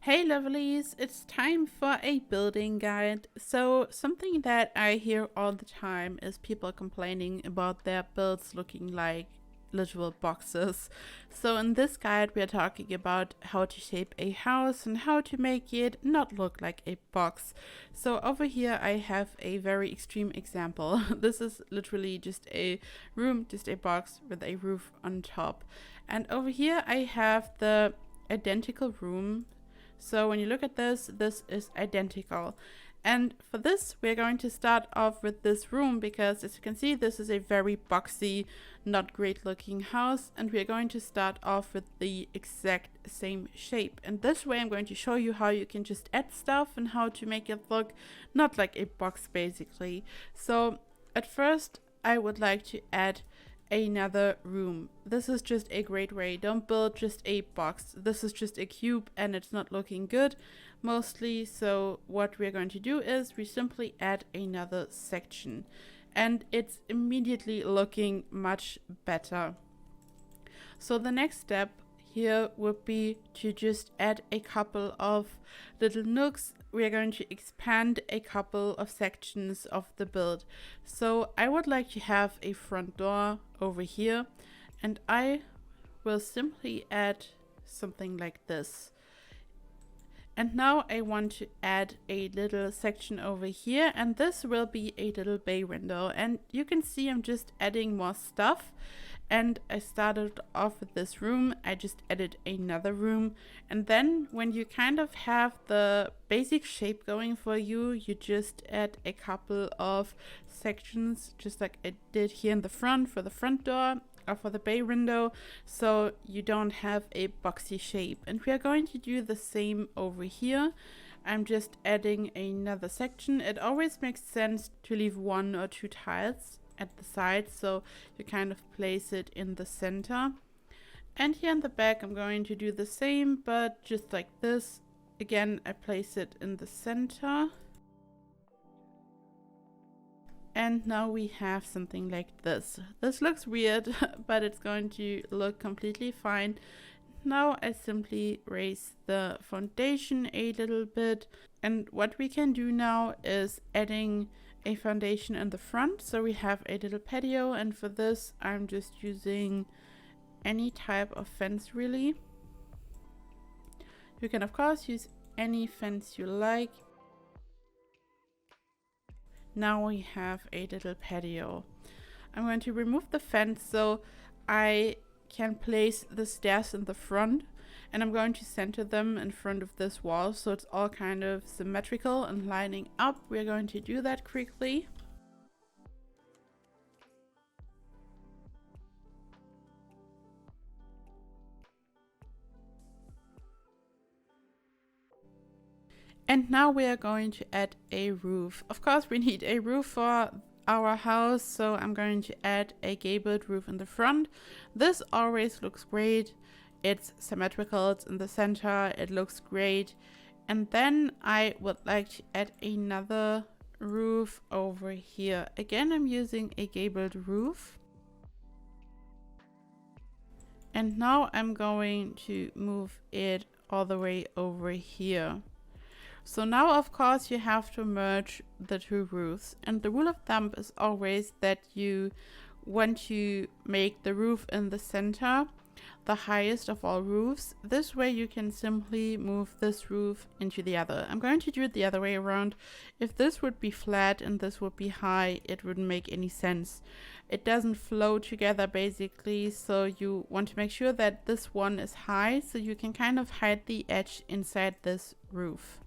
Hey lovelies, it's time for a building guide. So something that I hear all the time is people complaining about their builds looking like literal boxes. So in this guide we are talking about how to shape a house and how to make it not look like a box. So over here I have a very extreme example. This is literally just a room, just a box with a roof on top. And over here I have the identical room. So when you look at this, this is identical. And for this, we're going to start off with this room because as you can see, this is a very boxy, not great looking house. And we're going to start off with the exact same shape. And this way I'm going to show you how you can just add stuff and how to make it look not like a box basically. So at first I would like to add another room. This is just a great way. Don't build just a box. This is just a cube and it's not looking good mostly. So what we're going to do is we simply add another section and it's immediately looking much better. So the next step here would be to just add a couple of little nooks. We are going to expand a couple of sections of the build. So I would like to have a front door over here and I will simply add something like this. And now I want to add a little section over here and this will be a little bay window. And you can see I'm just adding more stuff. And I started off with this room, I just added another room, and then when you kind of have the basic shape going for you, you just add a couple of sections, just like I did here in the front for the front door or for the bay window, so you don't have a boxy shape. And we are going to do the same over here. I'm just adding another section. It always makes sense to leave one or two tiles at the side, so you kind of place it in the center. And here in the back I'm going to do the same, but just like this. Again, I place it in the center. And now we have something like this. This looks weird, but it's going to look completely fine. Now I simply raise the foundation a little bit. And what we can do now is adding a foundation in the front. So we have a little patio, and for this I'm just using any type of fence really. You can of course use any fence you like. Now we have a little patio. I'm going to remove the fence so I can place the stairs in the front, and I'm going to center them in front of this wall so it's all kind of symmetrical and lining up. We're going to do that quickly. And now we are going to add a roof. Of course we need a roof for our house, so I'm going to add a gabled roof in the front. This always looks great. It's symmetrical, it's in the center, it looks great. And then I would like to add another roof over here. Again, I'm using a gabled roof. And now I'm going to move it all the way over here. So now of course you have to merge the two roofs, and the rule of thumb is always that you want to make the roof in the center the highest of all roofs. This way you can simply move this roof into the other. I'm going to do it the other way around. If this would be flat and this would be high, it wouldn't make any sense. It doesn't flow together basically, so you want to make sure that this one is high so you can kind of hide the edge inside this roof.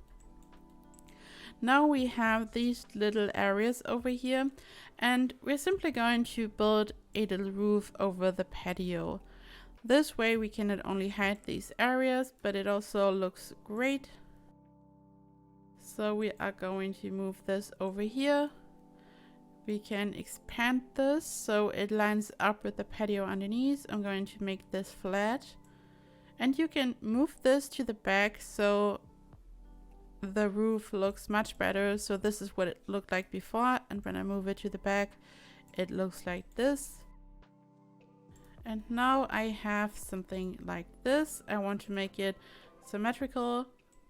Now we have these little areas over here, and we're simply going to build a little roof over the patio. This way we can not only hide these areas, but it also looks great. So we are going to move this over here. We can expand this so it lines up with the patio underneath. I'm going to make this flat. And you can move this to the back so the roof looks much better. So this is what it looked like before, and when I move it to the back it looks like this. And now I have something like this. I want to make it symmetrical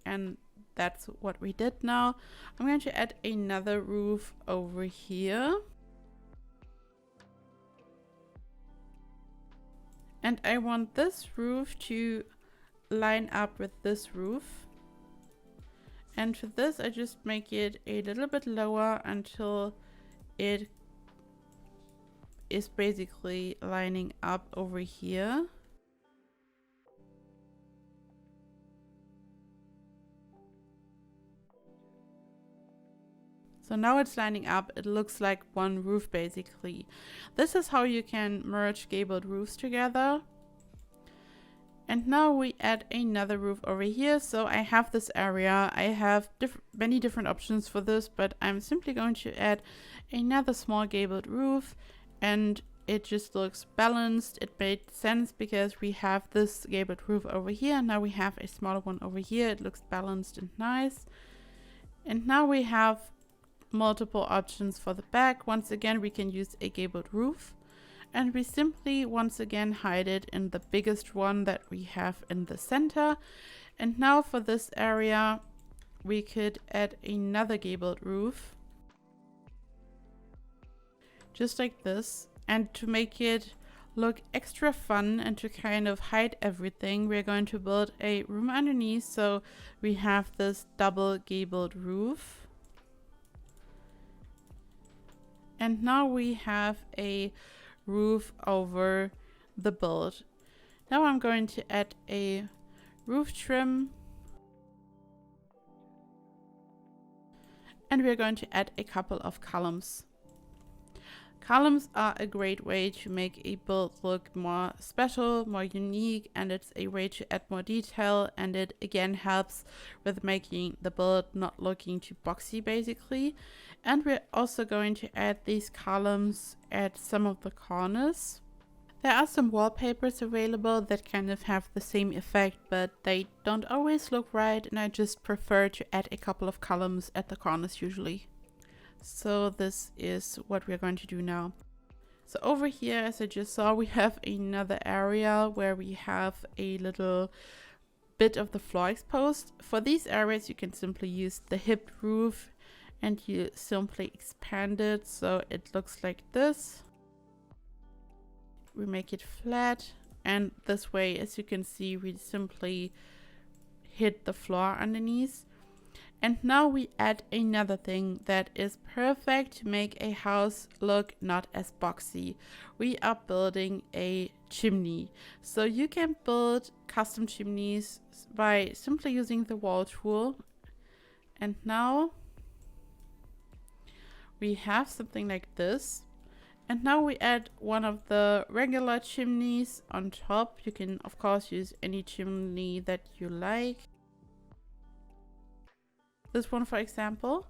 and that's what we did now. I'm going to add another roof over here. And I want this roof to line up with this roof. And for this, I just make it a little bit lower until it is basically lining up over here. So now it's lining up. It looks like one roof basically. This is how you can merge gabled roofs together. And now we add another roof over here. So I have this area. I have many different options for this, but I'm simply going to add another small gabled roof, and it just looks balanced. It made sense because we have this gabled roof over here, and now we have a smaller one over here. It looks balanced and nice. And now we have multiple options for the back. Once again, we can use a gabled roof, and we simply once again hide it in the biggest one that we have in the center. And now for this area, we could add another gabled roof, just like this. And to make it look extra fun and to kind of hide everything, we're going to build a room underneath. So we have this double gabled roof. And now we have a roof over the build. Now I'm going to add a roof trim. And we're going to add a couple of columns. Columns are a great way to make a build look more special, more unique, and it's a way to add more detail, and it again helps with making the build not looking too boxy basically. And we're also going to add these columns at some of the corners. There are some wallpapers available that kind of have the same effect, but they don't always look right, and I just prefer to add a couple of columns at the corners usually. So this is what we're going to do now. So over here, as I just saw, we have another area where we have a little bit of the floor exposed. For these areas, you can simply use the hip roof, and you simply expand it so it looks like this. We make it flat, and this way, as you can see, we simply hit the floor underneath. And now we add another thing that is perfect to make a house look not as boxy. We are building a chimney. So you can build custom chimneys by simply using the wall tool. And now we have something like this. And now we add one of the regular chimneys on top. You can of course use any chimney that you like. This one, for example.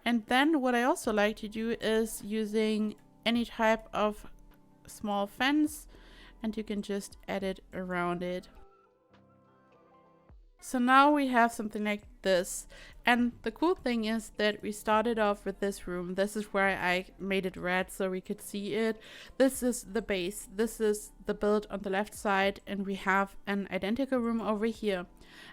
And then what I also like to do is using any type of small fence, and you can just add it around it. So now we have something like this. And the cool thing is that we started off with this room. This is where I made it red so we could see it. This is the base. This is the build on the left side, and we have an identical room over here.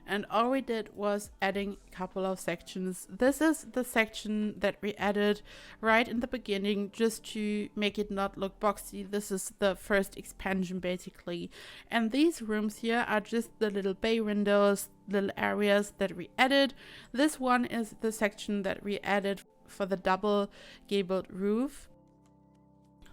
And all we did was adding a couple of sections. This is the section that we added right in the beginning just to make it not look boxy. This is the first expansion basically. And these rooms here are just the little bay windows, little areas that we added. This one is the section that we added for the double gabled roof.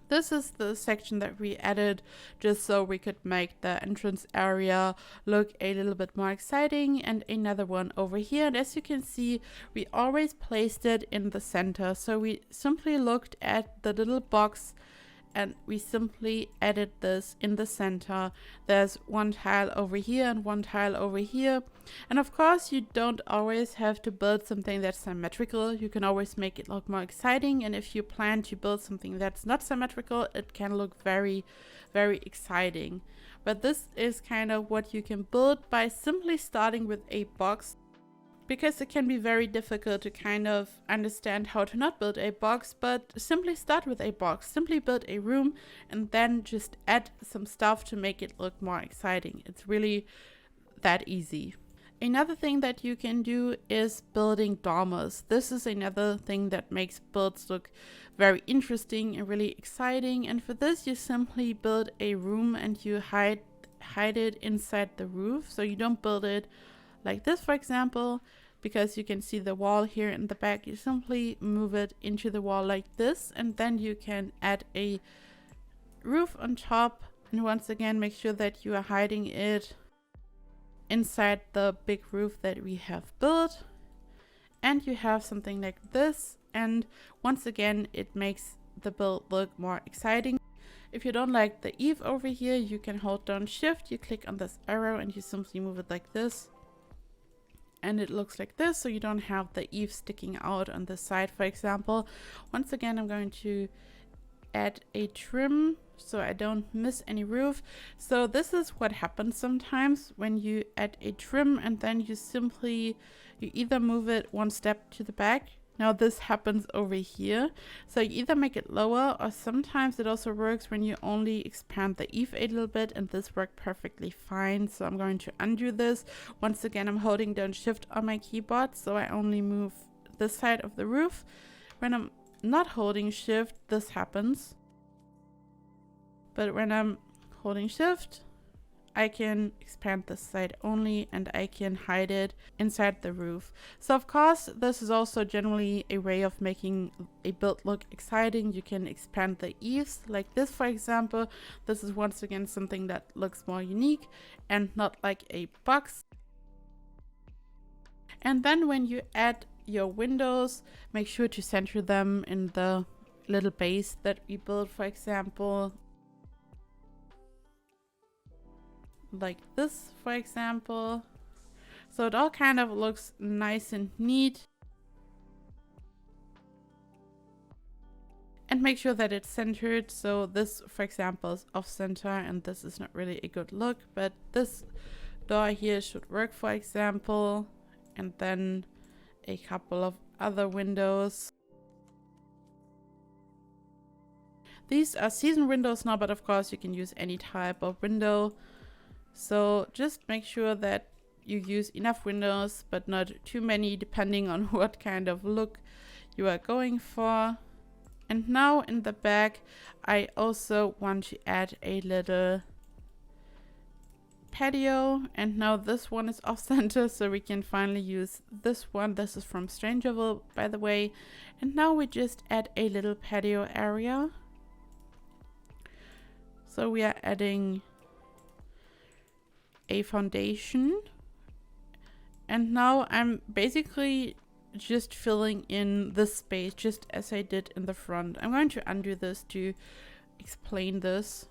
This is the section that we added just so we could make the entrance area look a little bit more exciting, and another one over here. And as you can see, we always placed it in the center. So we simply looked at the little box and we simply added this in the center. There's one tile over here and one tile over here. And of course, you don't always have to build something that's symmetrical. You can always make it look more exciting. And if you plan to build something that's not symmetrical, it can look very, very exciting. But this is kind of what you can build by simply starting with a box, because it can be very difficult to kind of understand how to not build a box, but simply start with a box, simply build a room, and then just add some stuff to make it look more exciting. It's really that easy. Another thing that you can do is building dormers. This is another thing that makes builds look very interesting and really exciting. And for this, you simply build a room and you hide it inside the roof. So you don't build it like this, for example, because you can see the wall here in the back. You simply move it into the wall like this, and then you can add a roof on top. And once again, make sure that you are hiding it inside the big roof that we have built, and you have something like this. And once again, it makes the build look more exciting. If you don't like the eave over here, you can hold down shift, you click on this arrow, and you simply move it like this, and it looks like this. So you don't have the eave sticking out on the side, for example. Once again, I'm going to add a trim so I don't miss any roof. So this is what happens sometimes when you add a trim, and then you either move it one step to the back. Now this happens over here, so you either make it lower, or sometimes it also works when you only expand the eave a little bit, and this worked perfectly fine. So I'm going to undo this. Once again, I'm holding down shift on my keyboard, so I only move this side of the roof. When I'm not holding shift, this happens. But when I'm holding shift, I can expand this side only, and I can hide it inside the roof. So of course, this is also generally a way of making a build look exciting. You can expand the eaves like this, for example. This is once again something that looks more unique and not like a box. And then when you add your windows, make sure to center them in the little base that we built, for example. Like this, for example. So it all kind of looks nice and neat. And make sure that it's centered. So this, for example, is off center, and this is not really a good look, but this door here should work, for example. And then a couple of other windows. These are season windows now, but of course you can use any type of window. So just make sure that you use enough windows, but not too many, depending on what kind of look you are going for. And now in the back, I also want to add a little patio. And now this one is off center, so we can finally use this one. This is from Strangerville, by the way. And now we just add a little patio area. So we are adding a foundation, and now I'm basically just filling in this space just as I did in the front. I'm going to undo this to explain this.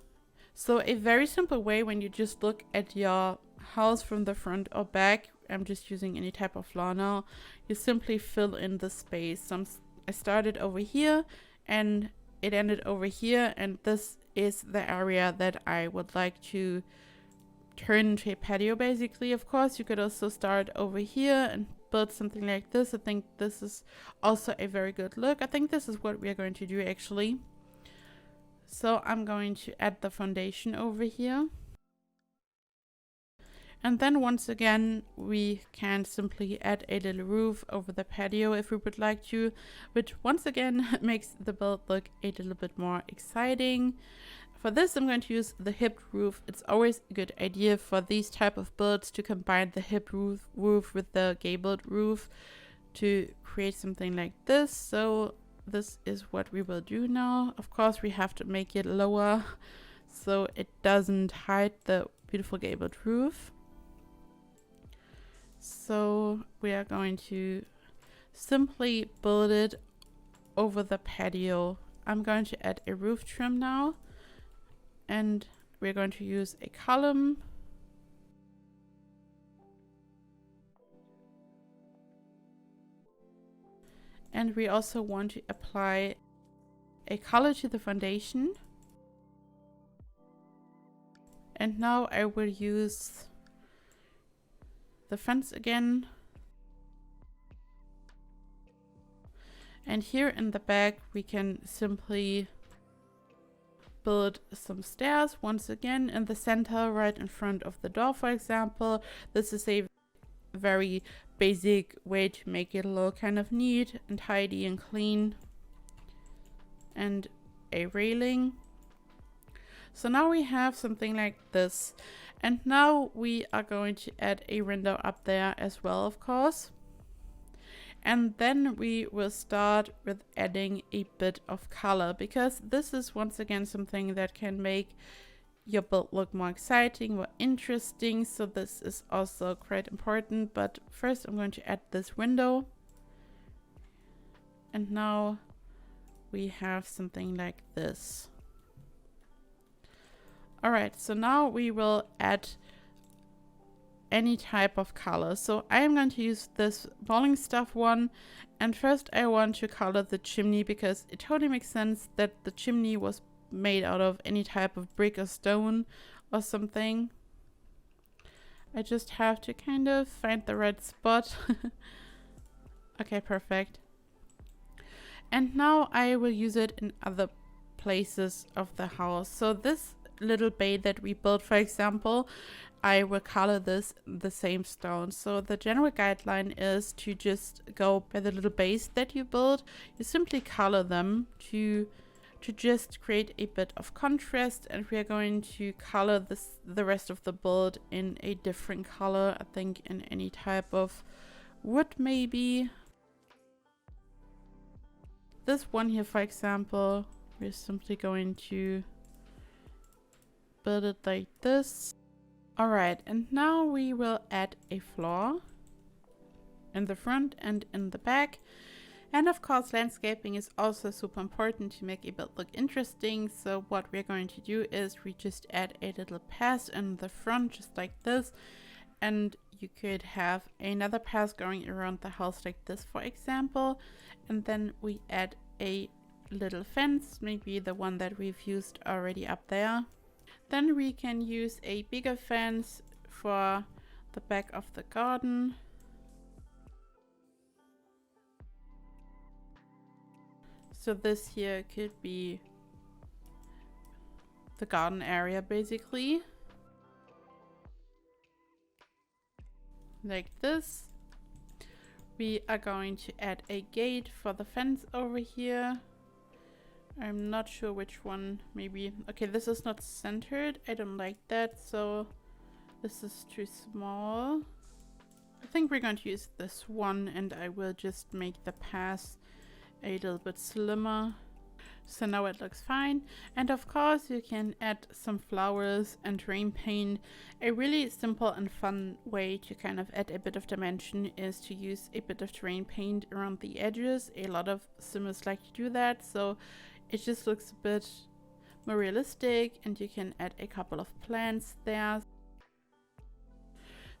So a very simple way, when you just look at your house from the front or back, I'm just using any type of floor now, you simply fill in the space. I started over here and it ended over here, and this is the area that I would like to turn into a patio, basically. Of course, you could also start over here and build something like this. I think this is also a very good look. I think this is what we are going to do, actually. So I'm going to add the foundation over here. And then once again, we can simply add a little roof over the patio if we would like to, which once again makes the build look a little bit more exciting. For this, I'm going to use the hipped roof. It's always a good idea for these type of builds to combine the hipped roof with the gabled roof to create something like this. So this is what we will do now. Of course, we have to make it lower so it doesn't hide the beautiful gabled roof. So we are going to simply build it over the patio. I'm going to add a roof trim now. And we're going to use a column. And we also want to apply a color to the foundation. And now I will use the fence again. And here in the back, we can simply build some stairs once again in the center, right in front of the door, for example. This is a very basic way to make it look kind of neat and tidy and clean. And a railing. So now we have something like this. And now we are going to add a window up there as well, of course. And then we will start with adding a bit of color, because this is once again something that can make your build look more exciting, more interesting. So this is also quite important. But first I'm going to add this window. And now we have something like this. All right, so now we will add any type of color. So I am going to use this bowling stuff one. And first I want to color the chimney, because it totally makes sense that the chimney was made out of any type of brick or stone or something. I just have to kind of find the right spot. Okay, perfect. And now I will use it in other places of the house. So this little bay that we built, for example, I will color this the same stone. So the general guideline is to just go by the little base that you build. You simply color them to just create a bit of contrast, and we are going to color the rest of the build in a different color. I think in any type of wood maybe. This one here, for example, we're simply going to build it like this. All right, and now we will add a floor in the front and in the back. And of course, landscaping is also super important to make a build look interesting. So what we're going to do is we just add a little path in the front, just like this. And you could have another path going around the house like this, for example. And then we add a little fence, maybe the one that we've used already up there. Then we can use a bigger fence for the back of the garden. So this here could be the garden area, basically. Like this. We are going to add a gate for the fence over here. I'm not sure which one, maybe. Okay, this is not centered. I don't like that, so this is too small. I think we're going to use this one, and I will just make the path a little bit slimmer. So now it looks fine. And of course you can add some flowers and rain paint. A really simple and fun way to kind of add a bit of dimension is to use a bit of terrain paint around the edges. A lot of simmers like to do that, so it just looks a bit more realistic, and you can add a couple of plants there.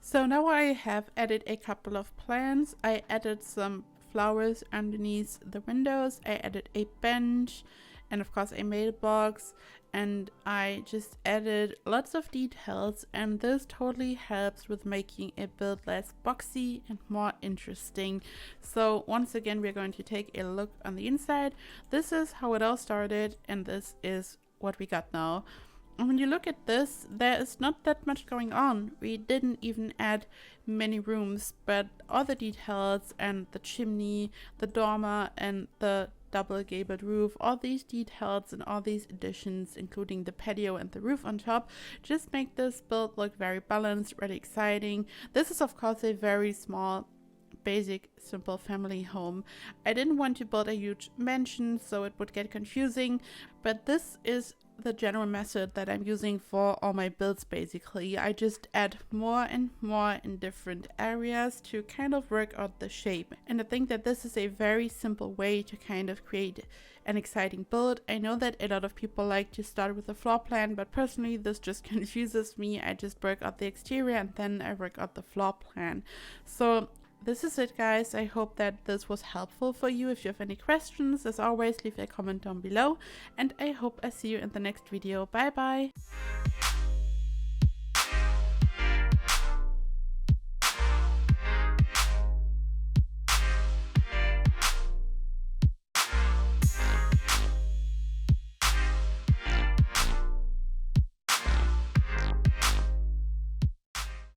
So now I have added a couple of plants. I added some flowers underneath the windows. I added a bench and of course a mailbox, and I just added lots of details, and this totally helps with making a build less boxy and more interesting. So once again, we're going to take a look on the inside. This is how it all started, and this is what we got now. And when you look at this, there is not that much going on. We didn't even add many rooms, but all the details and the chimney, the dormer and the double gabled roof, all these details and all these additions, including the patio and the roof on top, just make this build look very balanced, really exciting. This is of course a very small, basic, simple family home. I didn't want to build a huge mansion, so it would get confusing, but this is the general method that I'm using for all my builds. Basically, I just add more and more in different areas to kind of work out the shape, and I think that this is a very simple way to kind of create an exciting build. I know that a lot of people like to start with a floor plan, but personally this just confuses me. I just work out the exterior and then I work out the floor plan. So this is it, guys. I hope that this was helpful for you. If you have any questions, as always, leave a comment down below, and I hope I see you in the next video. Bye bye.